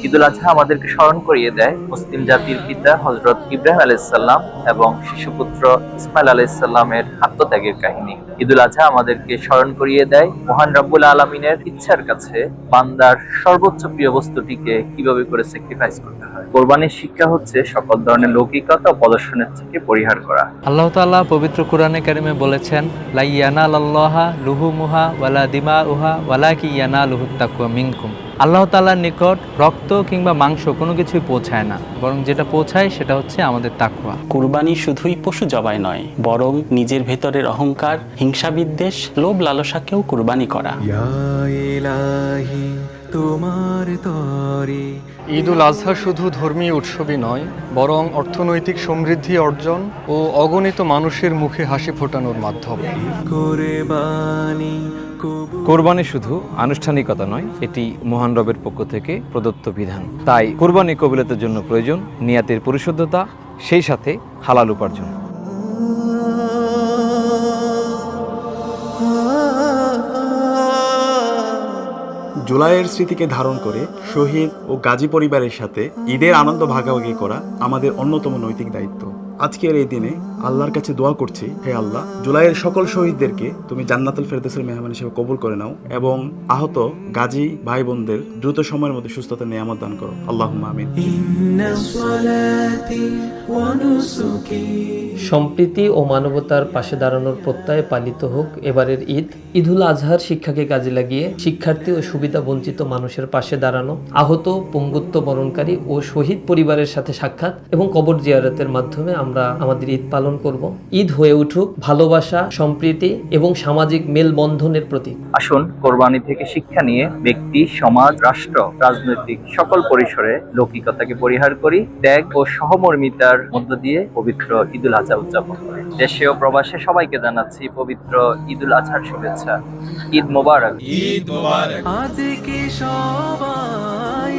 ঈদুল আজহা আমাদেরকে স্মরণ করিয়ে দেয় মুসলিম জাতির পিতা হযরত ইব্রাহিম আলাইহিস সালাম এবং শিশুপুত্র ইসমাইল আলাইহিস সালামের আত্মত্যাগের কাহিনী। ঈদুল আজহা আমাদেরকে স্মরণ করিয়ে দেয় মহান রব্বুল আলামিনের ইচ্ছার কাছে বান্দার সর্বোচ্চ প্রিয় বস্তুটিকে কিভাবে করে স্যাক্রিফাইস করতে হয়। কোরবানির শিক্ষা হচ্ছে সকল ধরনের লৌকিকতা ও প্রদর্শনের থেকে পরিহার করা। আল্লাহ তাআলা পবিত্র কোরআনে কারিমে বলেছেন, লা ইয়ানালাল্লাহা লুহুমুহা ওয়ালা দিমাউহা ওয়ালাকিন ইয়ানালুহুত তাকওয়া মিনকুম। আল্লাহ তাআলার নিকট রক্ত কিংবা মাংস কোনো কিছুই পৌঁছায় না, বরং যেটা পৌঁছায় সেটা হচ্ছে আমাদের তাকওয়া। কুরবানি শুধুই পশু জবাই নয়, বরং নিজের ভেতরের অহংকার, হিংসা বিদ্বেষ, লোভ লালসাকেও কুরবানি করা। ঈদুল আজহা শুধু ধর্মীয় উৎসবই নয়, বরং অর্থনৈতিক সমৃদ্ধি অর্জন ও অগণিত মানুষের মুখে হাসি ফোটানোর মাধ্যম। কোরবানি শুধু আনুষ্ঠানিকতা নয়, এটি মহান রবের পক্ষ থেকে প্রদত্ত বিধান। তাই কোরবানি কবুলিয়তের জন্য প্রয়োজন নিয়াতের পরিশুদ্ধতা, সেই সাথে হালাল উপার্জন। জুলাইয়ের স্মৃতিকে ধারণ করে শহীদ ও গাজী পরিবারের সাথে ঈদের আনন্দ ভাগাভাগি করা আমাদের অন্যতম নৈতিক দায়িত্ব। আজকের এই দিনে আল্লাহর কাছে দোয়া করছি, হে আল্লাহ, জুলাইয়ের সকল শহীদদেরকে তুমি জান্নাতুল ফেরদৌসের মেহমান হিসেবে কবুল করে নাও এবং আহত গাজী ভাই বোনদের দ্রুত সময়ের মধ্যে সুস্থতা নিয়ামত দান করো। আল্লাহুম্মা আমিন। সম্প্রীতি ও মানবতার পাশে দাঁড়ানোর প্রত্যয়ে পালিত হোক এবারের ঈদ। ঈদুল আজহার শিক্ষাকে কাজে লাগিয়ে শিক্ষার্থী ও সুবিধা বঞ্চিত মানুষের পাশে দাঁড়ানো, আহত পঙ্গুত্ব বরণকারী ও শহীদ পরিবারের সাথে সাক্ষাৎ এবং কবর জিয়ারতের মাধ্যমে আমরা আমাদের ঈদ পালন করব। ঈদ হয়ে উঠুক ভালোবাসা, সম্প্রীতি এবং সামাজিক মেলবন্ধনের প্রতীক। আসুন কোরবানি থেকে শিক্ষা নিয়ে ব্যক্তি, সমাজ, রাষ্ট্র, রাজনৈতিক সকল পরিসরে লৌকিকতাকে পরিহার করি, ত্যাগ ও সহমর্মিতার মধ্য দিয়ে পবিত্র ঈদুল আজহা উদযাপন করি। দেশে ও প্রবাসে সবাইকে জানাচ্ছি পবিত্র ঈদুল আজহার শুভেচ্ছা। ঈদ মোবারক। ঈদ মোবারক। আজকে সবাই